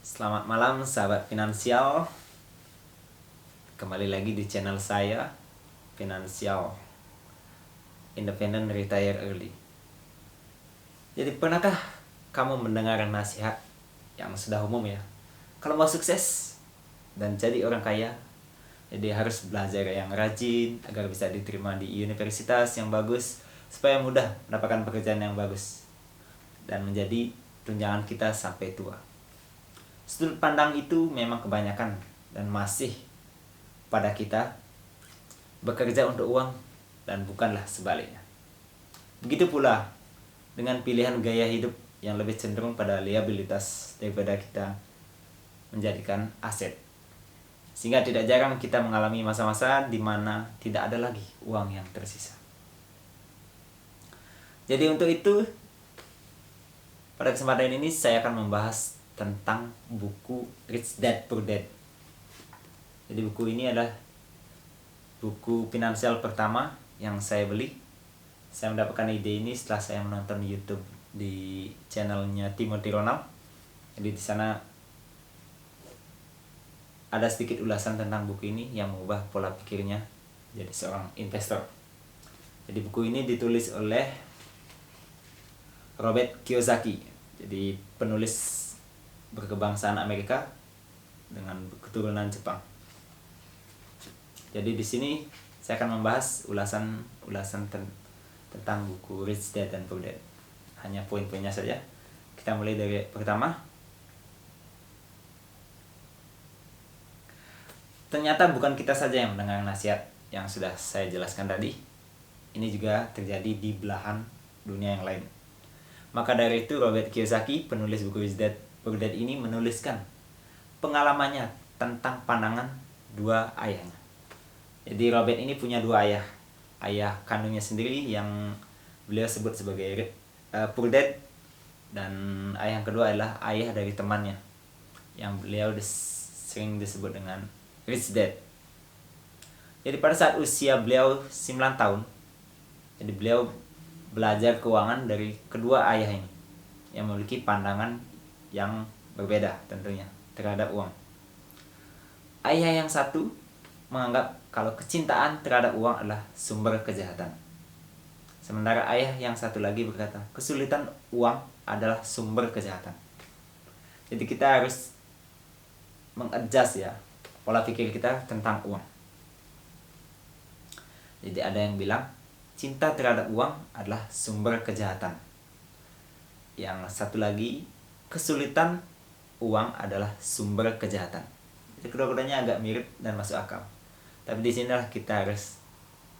Selamat malam sahabat finansial. Kembali lagi di channel saya, Finansial Independent Retire Early. Jadi pernahkah kamu mendengar nasihat yang sudah umum ya? Kalau mau sukses dan jadi orang kaya, jadi harus belajar yang rajin agar bisa diterima di universitas yang bagus, supaya mudah mendapatkan pekerjaan yang bagus dan menjadi tunjangan kita sampai tua. Sudut pandang itu memang kebanyakan dan masih pada kita bekerja untuk uang dan bukanlah sebaliknya. Begitu pula dengan pilihan gaya hidup yang lebih cenderung pada liabilitas daripada kita menjadikan aset. Sehingga tidak jarang kita mengalami masa-masa di mana tidak ada lagi uang yang tersisa. Jadi untuk itu, pada kesempatan ini saya akan membahas tentang buku Rich Dad Poor Dad. Jadi buku ini adalah buku finansial pertama yang saya beli. Saya mendapatkan ide ini setelah saya menonton YouTube di channelnya Timothy Ronald. Jadi di sana ada sedikit ulasan tentang buku ini yang mengubah pola pikirnya jadi seorang investor. Jadi buku ini ditulis oleh Robert Kiyosaki. Jadi penulis berkebangsaan Amerika dengan keturunan Jepang. Jadi di sini saya akan membahas ulasan tentang buku Rich Dad and Poor Dad. Hanya poin-poinnya saja. Kita mulai dari pertama. Ternyata bukan kita saja yang mendengar nasihat yang sudah saya jelaskan tadi. Ini juga terjadi di belahan dunia yang lain. Maka dari itu Robert Kiyosaki, penulis buku Rich Dad Poor Dad ini menuliskan pengalamannya tentang pandangan dua ayahnya. Jadi Robert ini punya dua ayah. Ayah kandungnya sendiri yang beliau sebut sebagai Poor Dad, dan ayah yang kedua adalah ayah dari temannya yang beliau sering disebut dengan Rich Dad. Jadi pada saat usia beliau 9 tahun, jadi beliau belajar keuangan dari kedua ayah ini yang memiliki pandangan yang berbeda tentunya terhadap uang. Ayah yang satu menganggap kalau kecintaan terhadap uang adalah sumber kejahatan. Sementara ayah yang satu lagi berkata, kesulitan uang adalah sumber kejahatan. Jadi kita harus mengadjust ya pola pikir kita tentang uang. Jadi ada yang bilang cinta terhadap uang adalah sumber kejahatan. Yang satu lagi, kesulitan uang adalah sumber kejahatan. Jadi kedua-duanya agak mirip dan masuk akal. Tapi di sinilah kita harus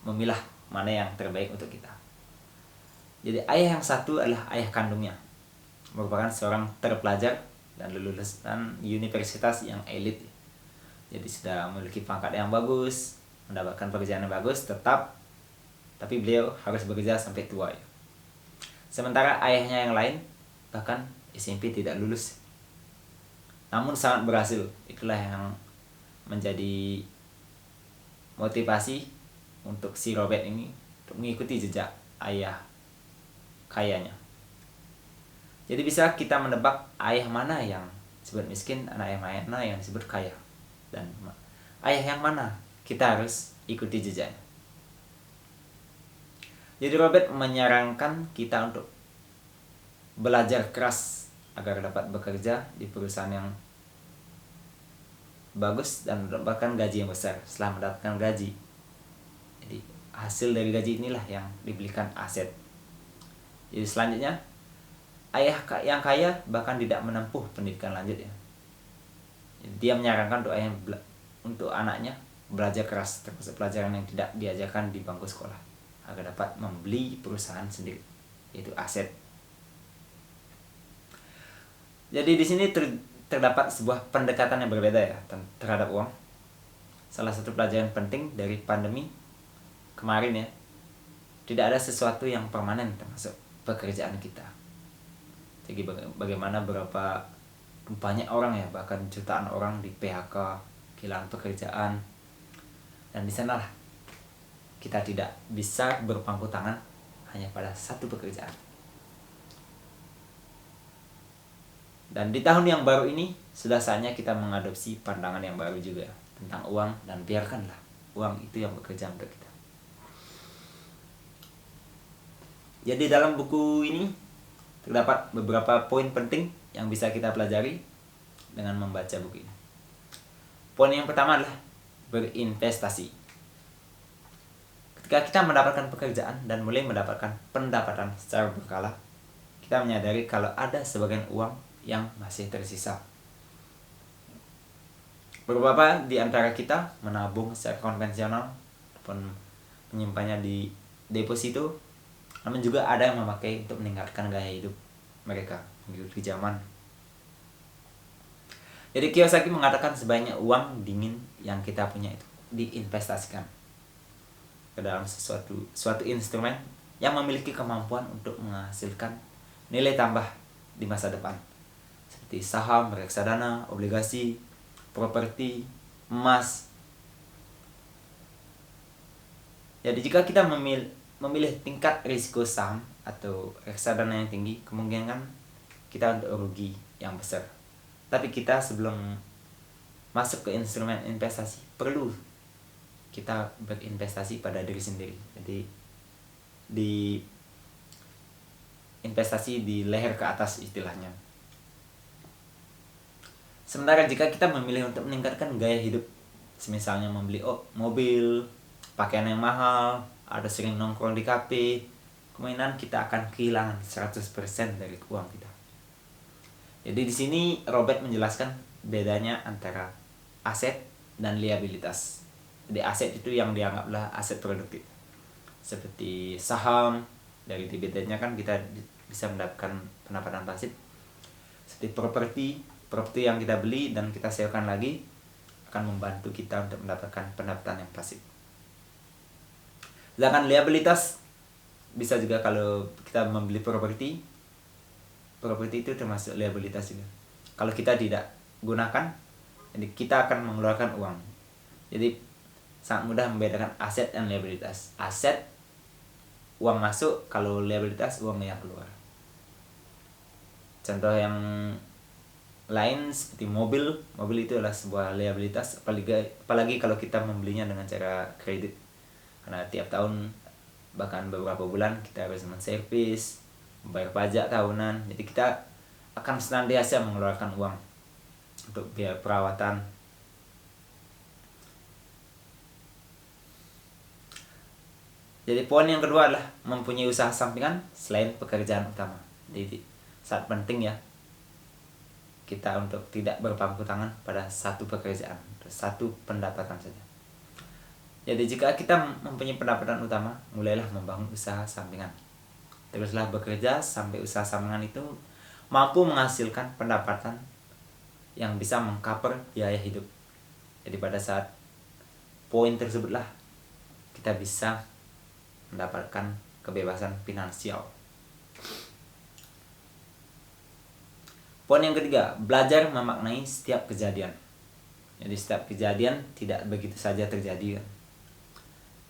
memilah mana yang terbaik untuk kita. Jadi ayah yang satu adalah ayah kandungnya, merupakan seorang terpelajar dan lulusan universitas yang elit. Jadi sudah memiliki pangkat yang bagus, mendapatkan pekerjaan yang bagus, tapi beliau harus bekerja sampai tua ya. Sementara ayahnya yang lain bahkan SMP tidak lulus, namun sangat berhasil. Itulah yang menjadi motivasi untuk si Robert ini untuk mengikuti jejak ayah kayanya. Jadi bisa kita menebak ayah mana yang disebut miskin, ayah mana yang disebut kaya, dan ayah yang mana kita harus ikuti jejaknya. Jadi Robert menyarankan kita untuk belajar keras agar dapat bekerja di perusahaan yang bagus dan mendapatkan gaji yang besar. Setelah mendapatkan gaji, jadi hasil dari gaji inilah yang dibelikan aset. Jadi selanjutnya, ayah yang kaya bahkan tidak menempuh pendidikan lanjut ya. Jadi, dia menyarankan untuk anaknya belajar keras, termasuk pelajaran yang tidak diajarkan di bangku sekolah, agar dapat membeli perusahaan sendiri, yaitu aset. Jadi di sini terdapat sebuah pendekatan yang berbeda ya terhadap uang. Salah satu pelajaran penting dari pandemi kemarin ya, tidak ada sesuatu yang permanen termasuk pekerjaan kita. Jadi bagaimana berapa banyak orang ya, bahkan jutaan orang di PHK, kehilangan pekerjaan, dan di sanalah kita tidak bisa berpangku tangan hanya pada satu pekerjaan. Dan di tahun yang baru ini sudah saatnya kita mengadopsi pandangan yang baru juga tentang uang, dan biarkanlah uang itu yang bekerja untuk kita. Jadi dalam buku ini terdapat beberapa poin penting yang bisa kita pelajari dengan membaca buku ini. Poin yang pertama adalah berinvestasi. Ketika kita mendapatkan pekerjaan dan mulai mendapatkan pendapatan secara berkala, kita menyadari kalau ada sebagian uang yang masih tersisa. Beberapa di antara kita menabung secara konvensional ataupun menyimpannya di deposito, namun juga ada yang memakai untuk meningkatkan gaya hidup mereka mengikuti zaman. Jadi Kiyosaki mengatakan sebaiknya uang dingin yang kita punya itu diinvestasikan ke dalam suatu instrumen yang memiliki kemampuan untuk menghasilkan nilai tambah di masa depan, seperti saham, reksadana, obligasi, properti, emas. Jadi jika kita memilih tingkat risiko saham atau reksadana yang tinggi, kemungkinan kita untuk rugi yang besar. Tapi kita sebelum masuk ke instrumen investasi, perlu kita berinvestasi pada diri sendiri. Jadi di investasi di leher ke atas istilahnya. Sementara jika kita memilih untuk meningkatkan gaya hidup, misalnya membeli mobil, pakaian yang mahal, ada sering nongkrong di kafe, kemungkinan kita akan kehilangan 100% dari uang kita. Jadi di sini Robert menjelaskan bedanya antara aset dan liabilitas. Jadi aset itu yang dianggaplah aset produktif, seperti saham, dari dividennya kan kita bisa mendapatkan pendapatan pasif. Seperti properti yang kita beli dan kita sewakan lagi akan membantu kita untuk mendapatkan pendapatan yang pasif. Sedangkan liabilitas bisa juga kalau kita membeli properti itu termasuk liabilitas juga. Kalau kita tidak gunakan, jadi kita akan mengeluarkan uang. Jadi sangat mudah membedakan aset dan liabilitas. Aset uang masuk, kalau liabilitas uang yang keluar. Contoh yang lain seperti mobil itu adalah sebuah liabilitas, apalagi kalau kita membelinya dengan cara kredit. Karena tiap tahun bahkan beberapa bulan kita harus menservis, membayar pajak tahunan. Jadi kita akan senantiasa mengeluarkan uang untuk biaya perawatan. Jadi poin yang kedua adalah mempunyai usaha sampingan selain pekerjaan utama. Jadi sangat penting ya kita untuk tidak berpangku tangan pada satu pekerjaan, satu pendapatan saja. Jadi jika kita mempunyai pendapatan utama, mulailah membangun usaha sampingan. Teruslah bekerja sampai usaha sampingan itu mampu menghasilkan pendapatan yang bisa mengcover biaya hidup. Jadi pada saat poin tersebutlah kita bisa mendapatkan kebebasan finansial. Poin yang ketiga, belajar memaknai setiap kejadian. Jadi setiap kejadian tidak begitu saja terjadi.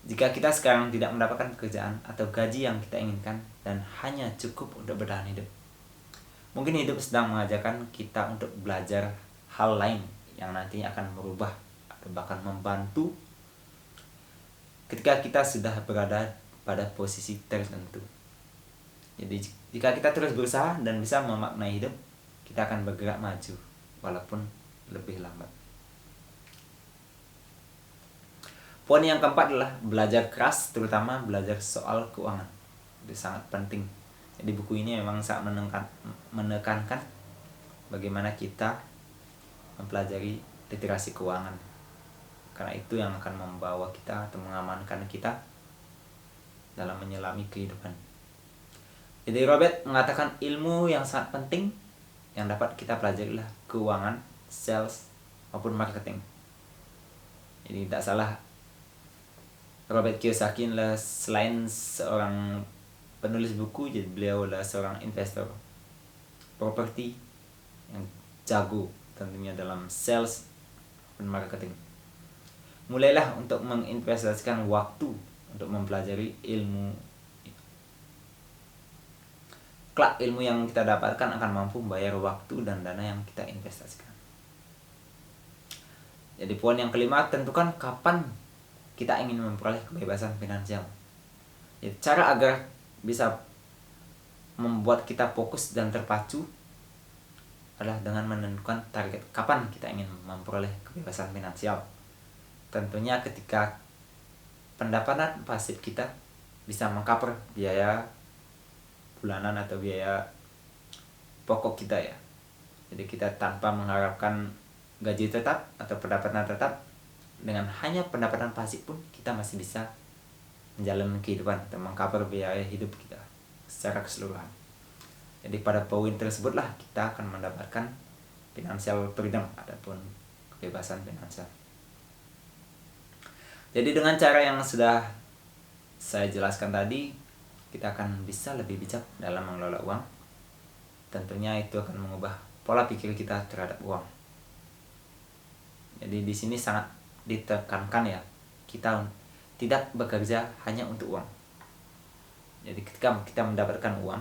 Jika kita sekarang tidak mendapatkan pekerjaan atau gaji yang kita inginkan dan hanya cukup untuk bertahan hidup, mungkin hidup sedang mengajarkan kita untuk belajar hal lain yang nantinya akan merubah atau bahkan membantu ketika kita sudah berada pada posisi tertentu. Jadi jika kita terus berusaha dan bisa memaknai hidup, kita akan bergerak maju walaupun lebih lambat. Poin yang keempat adalah belajar keras, terutama belajar soal keuangan. Itu sangat penting. Jadi buku ini memang sangat menekankan bagaimana kita mempelajari literasi keuangan. Karena itu yang akan membawa kita atau mengamankan kita dalam menyelami kehidupan. Jadi Robert mengatakan ilmu yang sangat penting yang dapat kita pelajari adalah keuangan, sales, maupun marketing. Jadi tidak salah, Robert Kiyosaki adalah selain seorang penulis buku, jadi beliau adalah seorang investor properti yang jago tentunya dalam sales dan marketing. Mulailah untuk menginvestasikan waktu untuk mempelajari ilmu. kelak ilmu yang kita dapatkan akan mampu membayar waktu dan dana yang kita investasikan. Jadi poin yang kelima, tentukan kapan kita ingin memperoleh kebebasan finansial. Jadi, cara agar bisa membuat kita fokus dan terpacu adalah dengan menentukan target kapan kita ingin memperoleh kebebasan finansial. Tentunya ketika pendapatan pasif kita bisa mengcover biaya bulanan atau biaya pokok kita ya. Jadi kita tanpa mengharapkan gaji tetap atau pendapatan tetap, dengan hanya pendapatan pasif pun kita masih bisa menjalani kehidupan atau mengcover biaya hidup kita secara keseluruhan. Jadi pada poin tersebutlah kita akan mendapatkan financial freedom ataupun kebebasan finansial. Jadi dengan cara yang sudah saya jelaskan tadi, kita akan bisa lebih bijak dalam mengelola uang. Tentunya itu akan mengubah pola pikir kita terhadap uang. Jadi di sini sangat ditekankan ya, kita tidak bekerja hanya untuk uang. Jadi ketika kita mendapatkan uang,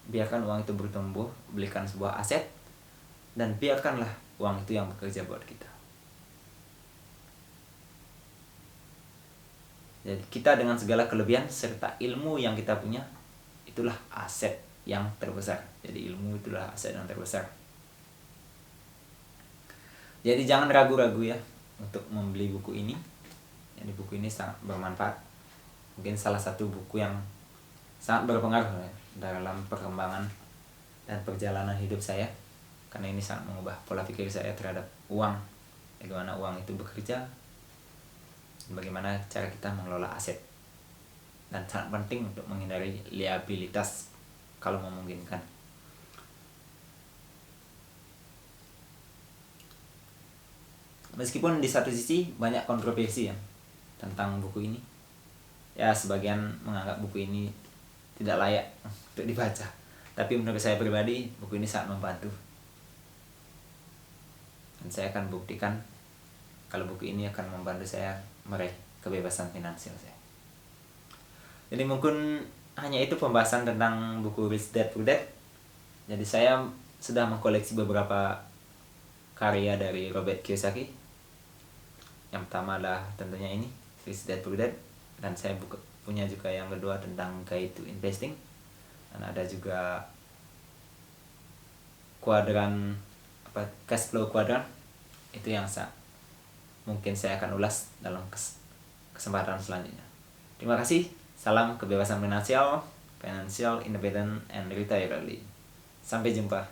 biarkan uang itu bertumbuh, belikan sebuah aset, dan biarkanlah uang itu yang bekerja buat kita. Jadi kita dengan segala kelebihan serta ilmu yang kita punya, itulah aset yang terbesar. Jadi ilmu itulah aset yang terbesar. Jadi jangan ragu-ragu ya untuk membeli buku ini. Jadi buku ini sangat bermanfaat. Mungkin salah satu buku yang sangat berpengaruh ya dalam perkembangan dan perjalanan hidup saya. Karena ini sangat mengubah pola pikir saya terhadap uang. Bagaimana uang itu bekerja, bagaimana cara kita mengelola aset. Dan sangat penting untuk menghindari liabilitas kalau memungkinkan. Meskipun di satu sisi banyak kontroversi ya tentang buku ini. Ya sebagian menganggap buku ini tidak layak untuk dibaca. Tapi menurut saya pribadi buku ini sangat membantu. Dan saya akan buktikan kalau buku ini akan membantu saya meraih kebebasan finansial saya. Jadi mungkin hanya itu pembahasan tentang buku Rich Dad Poor Dad. Jadi saya sudah mengkoleksi beberapa karya dari Robert Kiyosaki. Yang pertama adalah tentunya ini Rich Dad Poor Dad, dan saya punya juga yang kedua tentang Guide to Investing, dan ada juga kuadran cash flow kuadran. Itu yang mungkin saya akan ulas dalam kesempatan selanjutnya. Terima kasih. Salam kebebasan finansial, financial independent and retire early. Sampai jumpa.